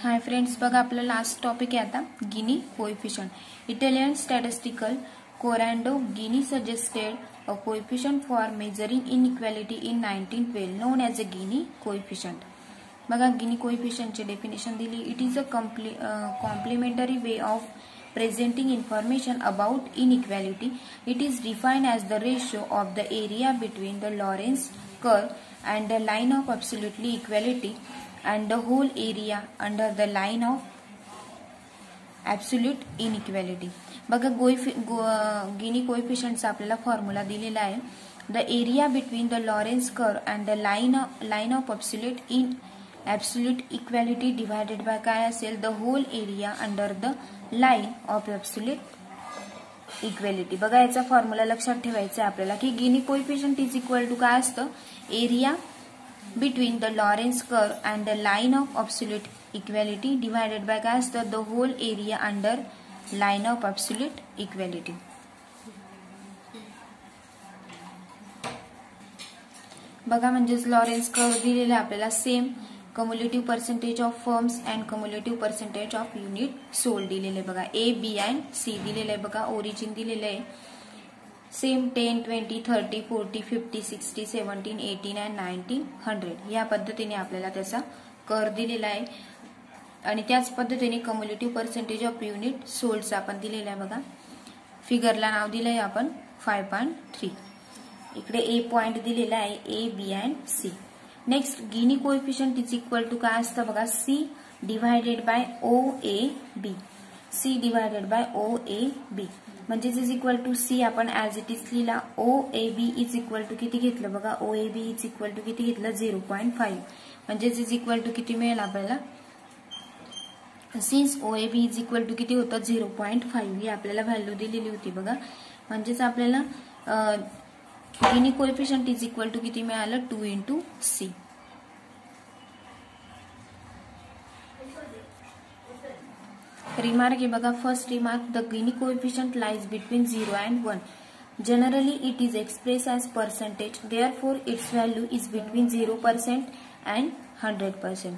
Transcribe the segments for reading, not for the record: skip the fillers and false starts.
Hi friends, बघा आपला last topic आहे आता Gini coefficient. Italian statistical Corrado Gini suggested a coefficient for measuring inequality in 1912 known as a Gini coefficient. बघा गिनी कोएफिशिएंटचे definition दिली. It is a complementary way of presenting information about inequality. It is defined as the ratio of the area between the Lorentz curve and the line of absolutely equality and the whole area under the line of absolute inequality. बघा guinea कोएफिशिएंटचा आपल्याला formula दिलेला आहे. The area between the Lorentz curve and the line of absolute equality divided by काय असेल the whole area under the line of absolute equality. बघा याचा formula लक्षात ठेवायचा आहे आपल्याला की Gini coefficient is equal to काय असतं, area between the Lorenz curve and the line of absolute equality divided by काय असतं the whole area under line of absolute equality. बघा म्हणजेच लॉरेन्स कर्व दिलेला आपल्याला same cumulative percentage of firms and cumulative percentage of unit sold दिलेले आहे. बघा ए B and C दिलेलं आहे. बघा ओरिजिन दिलेलं आहे सेम 10, 20, 30, 40, 50, 60, 17, 18 अँड 19, 100 या पद्धतीने आपल्याला त्याचा कर्व दिलेला आहे. आणि त्याच पद्धतीने कम्युलेटिव्ह पर्सेंटेज ऑफ युनिट सोल्डचा आपण दिलेला आहे. बघा फिगरला नाव दिलंय आपण 5.3. इकडे ए पॉइंट दिलेला आहे A B and C. Next Gini coefficient is equal to काय असतं बघा C divided by O A B. C divided by O A B म्हणजेच इज इक्वल टू सी आपण ऍज इट इज लिहिला. O A B is equal to किती घेतलं बघा O A B is equal to किती घेतलं 0.5 म्हणजेच is equal to किती मिळेल आपल्याला. Since O A B is equal to किती होतं 0.5 ही आपल्याला व्हॅल्यू दिलेली होती. बघा म्हणजेच आपल्याला Gini coefficient is equal to किती मिळालं 2 into c. रिमार्क आहे बघा first remark the Gini coefficient lies between 0 and 1. Generally it is expressed as percentage, therefore its value is between 0% and 100%.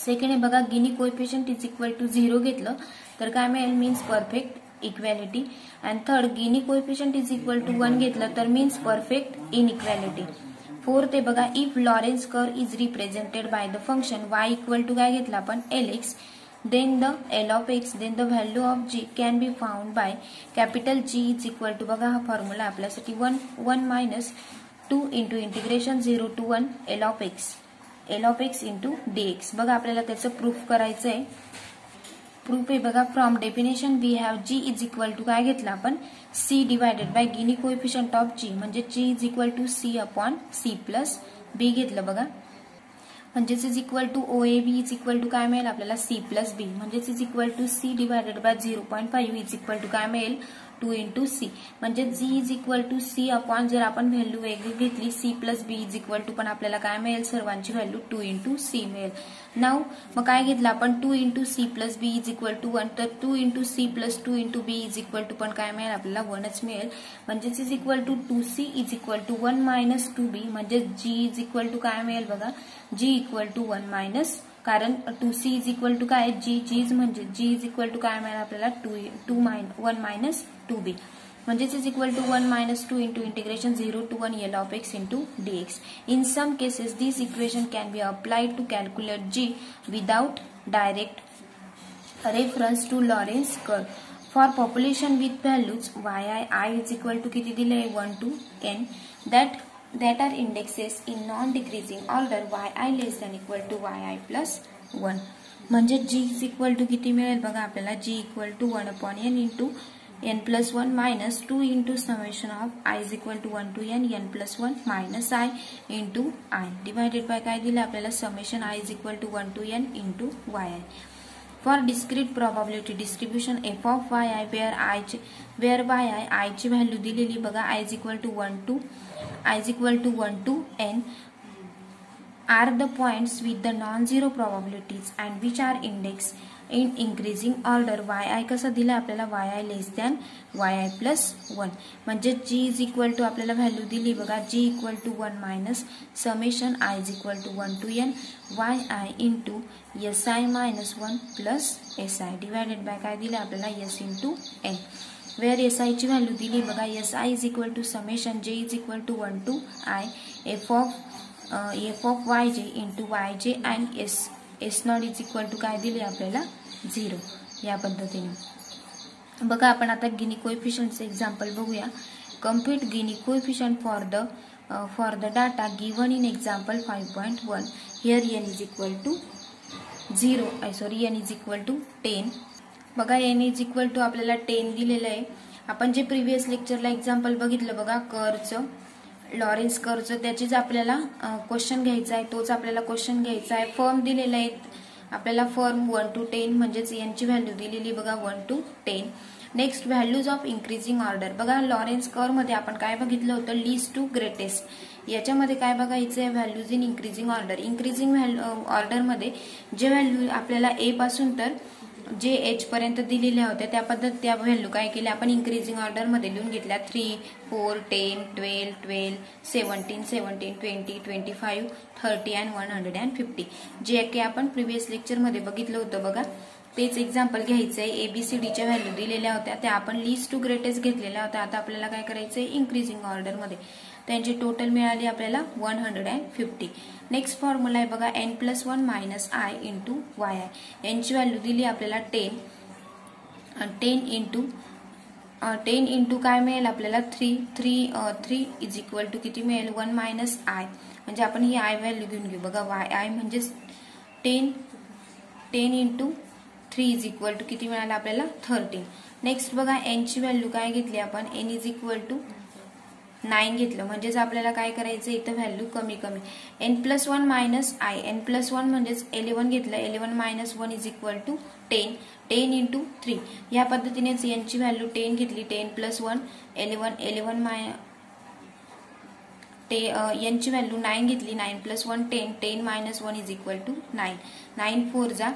Second आहे बघा Gini coefficient is equal to 0 घेतलं तर काय मिळेल means perfect equality. And third Gini coefficient is equal to 1 घेतलं तर means perfect inequality. Fourth आहे बघा if Lorenz curve is represented by the function y equal to काय घेतलं आपण lx, then the L of x, then the value of g can be found by capital G is equal to बघा हा formula आपल्यासाठी 1 minus 2 into integration 0 to 1 L of x into dx. बघा आपल्याला त्याचं proof करायचं आहे. Proof आहे बघा from definition we have g is equal to काय घेतलं आपण c divided by Gini coefficient of g म्हणजे g is equal to c upon c plus b घेतलं. बघा म्हणजेच is equal to O A B is equal to काय मिळेल आपल्याला c प्लस b म्हणजेच is equal to c divided by 0.5 is equal to काय मिळेल 2 into c म्हणजे g is equal to c upon जर आपण व्हॅल्यू वेगळी घेतली c plus b is equal to पण आपल्याला काय मिळेल सर्वांची व्हॅल्यू 2 into c मिळेल. नाव मग काय घेतलं आपण 2 into c plus b is equal to 1 तर 2 into c plus 2 into b is equal to पण काय मिळेल आपल्याला 1च मिळेल. म्हणजेच is equal to 2c is equal to 1 minus 2b म्हणजे g इज इक्वल टू काय मिळेल बघा g इक्वल टू 1 मायनस कारण 2c इज इक्वल टू काय g म्हणजे g इज इक्वल टू काय मिळेल आपल्याला 1 मायनस 2b म्हणजेच is equal to 1 minus 2 into integration 0 to 1 L of x into dx. In some cases this equation can be applied to calculate g without direct reference to Lorentz curve. For population with values yi is equal to किती दिले 1 to n that are indexes in non-decreasing order yi less than equal to yi plus 1 म्हणजे g is equal to किती मिळेल बघा आपल्याला g equal to 1 upon n into n plus 1 minus 2 into summation of I is equal to 1 to n plus 1 minus I into I divided by काय दिलं आपल्याला summation I is equal to 1 to n into yi. For discrete probability distribution f of yi where I ची value दिलेली बघा I is equal to 1 to n are the points with the non-zero probabilities and which are indexed in increasing order. yi कसा दिला आपल्याला, yi less than yi plus 1. म्हणजे g is equal to आपल्याला value दिली बघा, g equal to 1 minus summation i is equal to 1 to n yi into si minus 1 plus si divided by काय दिलं आपल्याला s into n. Where si ची value दिली बघा, si is equal to summation j is equal to 1 to I f of yj into yj and s not is equal to काय दिले आपल्याला 0. या पद्धतीने बघा आपण आता गिनी कोएफिशियंटचे एक्झाम्पल बघूया. Compute Gini coefficient for the data given in example 5.1. Here n is equal to 0 n is equal to 10. बघा n इज इक्वल टू आपल्याला 10 दिलेलं आहे. आपण जे प्रिव्हियस लेक्चरला एक्झाम्पल बघितलं बघा कर्वचं, लॉरेन्स कर्वचं, त्याचीच आपल्याला क्वेश्चन घ्यायचा आहे, तोच आपल्याला क्वेश्चन घ्यायचा आहे. फॉर्म दिलेला आहे आपल्याला, फॉर्म 1 to 10 म्हणजेच n ची व्हॅल्यू दिलेली बघा 1 to 10. Next values of increasing order. बघा लॉरेन्स कर्व मध्ये आपण काय बघितलं होतं, लीस्ट टू ग्रेटेस्ट. याच्यामध्ये काय बघायचं आहे, values in increasing order. Increasing order मध्ये जे व्हॅल्यू आपल्याला ए पासून तर जे एच पर्यंत दिलेल्या होत्या त्या व्हॅल्यू काय केल्या आपण इन्क्रीजिंग ऑर्डर मध्ये लिहून घेतल्या. 3, 4, 10, 12, 12, 17, 17, 20, 25, 30 and 150. जे की आपण प्रिव्हियस लेक्चर मध्ये बघितलं होतं बघा, तेच एक्झाम्पल घ्यायचंय. एबीसीडीच्या व्हॅल्यू दिलेल्या होत्या त्या आपण लिस्ट टू ग्रेटेस्ट घेतलेल्या होत्या. आता आपल्याला काय करायचंय, इन्क्रीजिंग ऑर्डर मध्ये त्यांची टोटल मिळाली आपल्याला 150. नेक्स्ट फॉर्म्युला आहे बघा, n+1 minus I into Y. N ची व्हॅल्यू दिली आपल्याला 10. 10 इंटू काय मिळेल आपल्याला 3 इज इक्वल टू किती मिळेल 1 मायनस आय. म्हणजे आपण ही आय व्हॅल्यू घेऊन घेऊ बघा, आय म्हणजे 10 इंटू 3 इज इक्वल टू किती मिळालं आपल्याला 13. नेक्स्ट बघा एन ची व्हॅल्यू काय घेतली आपण, एन इज इक्वल टू 9 घेतलं. म्हणजेच आपल्याला काय करायचं इथं व्हॅल्यू कमी n+1 मायनस आय. n+1 म्हणजेच 11 घेतलं, 11 minus 1 is equal to 10. 10 into 3 या पद्धतीनेच n ची व्हॅल्यू 10 घेतली, 10+1 11 n ची व्हॅल्यू 9 घेतली, 9+1 10, 10 मायनस 1 इज इक्वल टू 9. 9 4 जा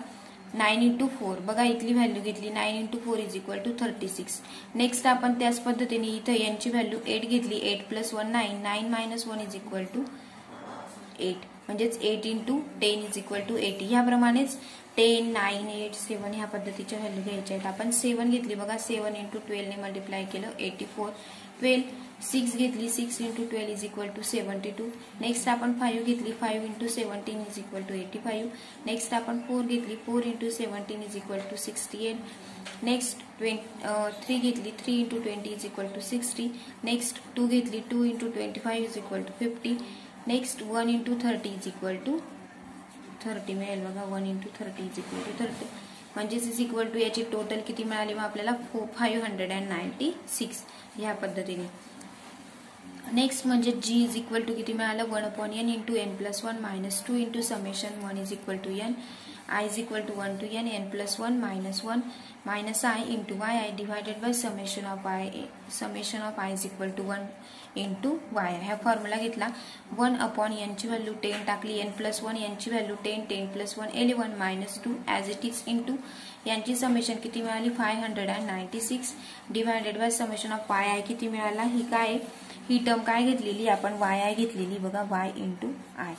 9 इंटू 4 बघा इथली व्हॅल्यू घेतली, 9 into 4 is equal to 36. Next आपण त्याच पद्धतीने इथं n ची व्हॅल्यू 8 घेतली, 8+1 9, 9 मायनस 1 इज इक्वल टू 8. म्हणजेच 8 इंटू 10 इज इक्वल टू 80. ह्याप्रमाणेच 10, 9, 8, 7 ह्या पद्धतीच्या व्हॅल्यू घ्यायच्या आहेत. आपण 7 घेतली बघा, 7 इंटू 12 ने मल्टिप्लाय केलं 84. 12 6 घेतली, 6 into 12 is equal to 72. Next आपण 5 घेतली, 5 into 17 is equal to 85. Next आपण 4 घेतली, 4 into 17 is equal to 68. Next 3 घेतली, 3 into 20 is equal to 60. Next 2 घेतली, 2 into 25 is equal to 50. Next 1 into 30 is equal to 30 मिळेल बघा, 1 इंटू 30 इज इक्वल टू 30. म्हणजेच is equal to याची total किती मिळाली मग आपल्याला 596 ह्या पद्धतीने. नेक्स्ट म्हणजे g इज इक्वल टू किती मिळालं 1/n into n+1 minus 2 into summation 1 is equal to n. I is equal to 1 to n, n+1 minus 1 minus I into Y I divided by summation of I is equal to 1 into Y. ह्या formula घेतला, 1/n ची value 10 टाकली, n+1 यांची value 10, 10+1 11 minus 2 as it is into यांची summation किती मिळाली 596 divided by summation of Y I किती मिळाला. ही काय ही टर्म काय घेतलेली आपण वाय आय घेतलेली बघा, वाय इंटू आय.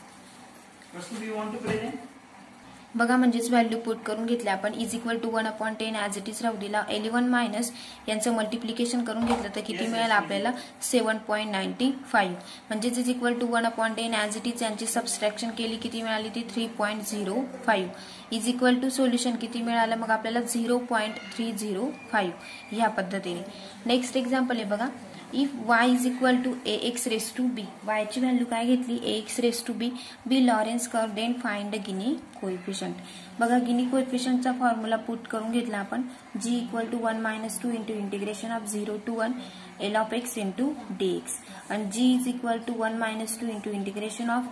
बघा म्हणजेच व्हॅल्यू पुट करून घेतल्या आपण, is equal to 1/10 as it is राहू दिला, 11 मायनस यांचं मल्टिप्लिकेशन करून घेतलं तर किती मिळेल आपल्याला 7.95. म्हणजेच is equal to 1/10 as it is यांची सबस्ट्रॅक्शन केली किती मिळाली ती 3.05. इज इक्वल टू सोल्युशन किती मिळालं मग आपल्याला 0.305 ह्या पद्धतीने. नेक्स्ट एक्झाम्पल आहे बघा, if y is equal to ax raise to b. y ची व्हॅल्यू काय घेतली ax raise to b. Be Lorenz curve, then find the Gini coefficient. बघा गिनी कोएफिशियंटचा फॉर्म्युला पुट करून घेतला आपण, g equal to 1 minus 2 into integration of 0 to 1 L of X into dx. आणि g is equal to 1 minus 2 into integration of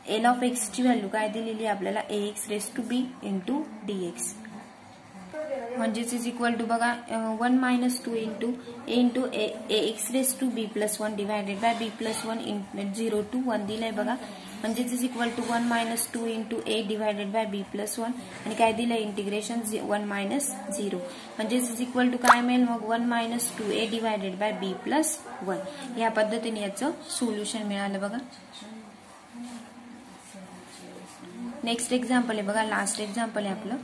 L of X ची value काय दिलेली आपल्याला ax raise to b into dx. म्हणजेच is equal to बघा 1 minus 2 into A into ax raise to b plus 1 divided by b plus 1 0 to 1 दिलंय बघा. म्हणजेच is equal to 1 minus 2 into A divided by B plus 1 आणि काय दिलं integration 1 minus 0 म्हणजेच is equal to काय मिळेल मग 1 minus 2 A divided by B plus 1 या पद्धतीने याचं सोल्युशन मिळालं बघा. नेक्स्ट एक्झाम्पल आहे बघा, लास्ट एक्झाम्पल आहे आपलं.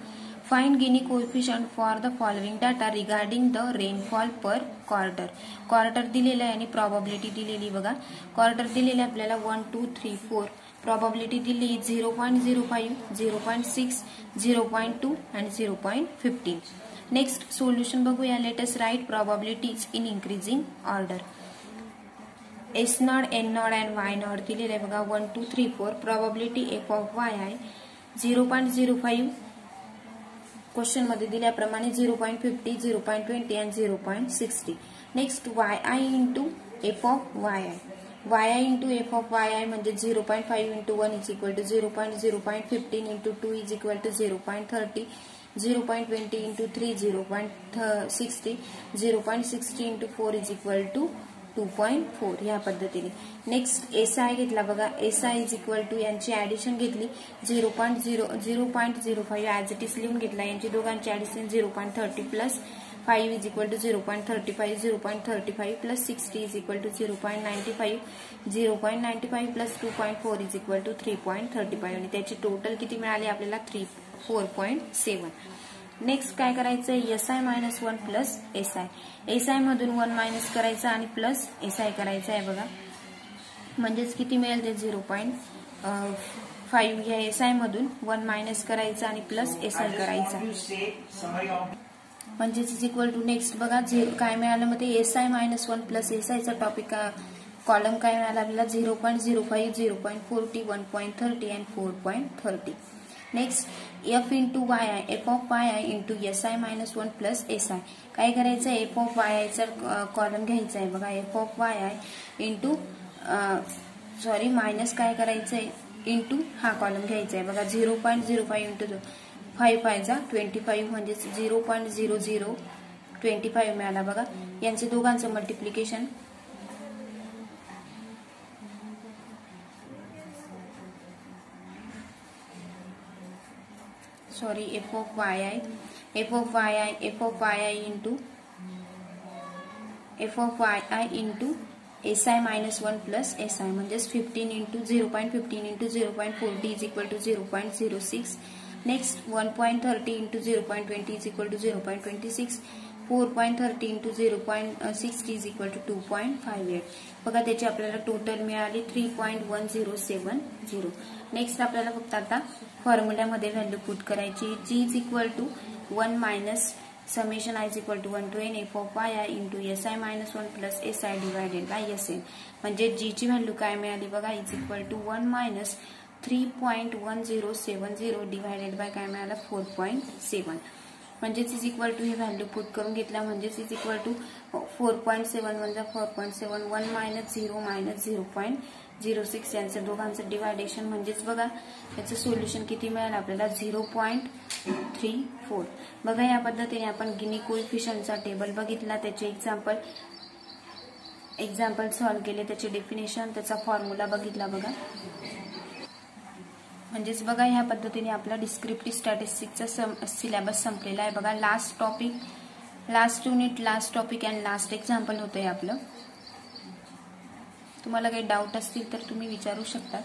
Find guinea coefficient for the following data regarding the rainfall per quarter. Quarter दिलेला आहे आणि प्रॉबॅबिलिटी दिलेली बघा. क्वार्टर दिलेले आपल्याला 1 2 3 4, प्रॉबॅबिलिटी दिली 0.05, 0.6, 0.2 आणि 0.15. नेक्स्ट सोल्युशन बघूया. Let us write probabilities in increasing order. S naught, N naught and Y naught दिलेलं आहे बघा. 1 2 3 4, प्रॉबॅबिलिटी एफ ऑफ वाय आहे 0.05, क्वेश्चन मध्ये दिल्याप्रमाणे 0.50, 0.20 आणि 0.60. Next Y I into F of Y I. Y I into F of Y I म्हणजे 0.5 into 1 is equal to 0.15 into 2 is equal to 0.30, 0.20 into 3 0.60, 0.60 into 4 is equal to 2.4 या पद्धतीने. Next S I घेतला बघा. S I is equal to यांची addition घेतली 0.05 as it is लिहून घेतला. यांची दोघांची addition 0.30 plus 5 is equal to 0.35, 0.35 plus 60 is equal to 0.95, 0.95 plus 2.4 is equal to 3.35 आणि त्याची टोटल किती मिळाली आपल्याला 4.7. नेक्स्ट काय करायचं S I minus 1 plus S I. S I मधून 1 मायनस करायचं आणि प्लस एस आय करायचं आहे बघा. म्हणजेच किती मिळेल ते 0.5 या एस आय मधून 1 मायनस करायचं आणि प्लस एस आय करायचा म्हणजेच इज इक्वल टू. नेक्स्ट बघा काय मिळालं मग ते S I minus 1 plus S आयचा टॉपिक कॉलम काय मिळाला आपल्याला 0.05, 0.40, 1.30 आणि 4.30. Next F into Y I, F of Y I into S I minus 1 plus S I. काय करायचं आहे एफ ऑफ वाय आयचा कॉलम घ्यायचा आहे बघा. F of Y I into minus काय करायचं आहे इंटू हा कॉलम घ्यायचा आहे बघा. 0.05 इंटू 5 5 25 म्हणजे 0.0025 मिळाला बघा. यांचे दोघांचं multiplication F of Y I into S I minus 1 plus S I म्हणजेच 15 into 0.15 into 0.40 is equal to 0.06. Next 1.30 into 0.20 is equal to 0.26, 4.30 into 0.60 is equal to 2.58. बघा त्याची आपल्याला टोटल मिळाली 3.1070. नेक्स्ट आपल्याला फक्त आता फॉर्म्युल्यामध्ये व्हॅल्यू पुट करायची. G is equal to 1 minus summation I is equal to 1 to n F of Y I into S I minus 1 plus S I divided by S N. म्हणजे G ची value काय मिळाली बघा is equal to 1 minus 3.1070 divided by काय मिळाला 4.7. म्हणजेच is equal to हे value put करून घेतला म्हणजेच इज इक्वल टू 4.7 म्हणजे 4.7, 1 मायनस 0 मायनस 0.06 यांचं दोघांचं डिवायडेशन म्हणजेच बघा याचं सोल्युशन किती मिळेल आपल्याला 0.34. बघा या पद्धतीने आपण गिनी कोएफिशियंटचा टेबल बघितला, त्याचे एक्झाम्पल सॉल्व्ह केले, त्याचे डेफिनेशन, त्याचा फॉर्म्युला बघितला बघा. म्हणजेच बघा ह्या पद्धतीने आपला डिस्क्रिप्टिव्ह स्टॅटिस्टिक्सचा सिलेबस संपलेला आहे बघा. Last topic, last unit, last topic and last example होतंय आपलं. तुम्हाला काही डाऊट असतील तर तुम्ही विचारू शकता.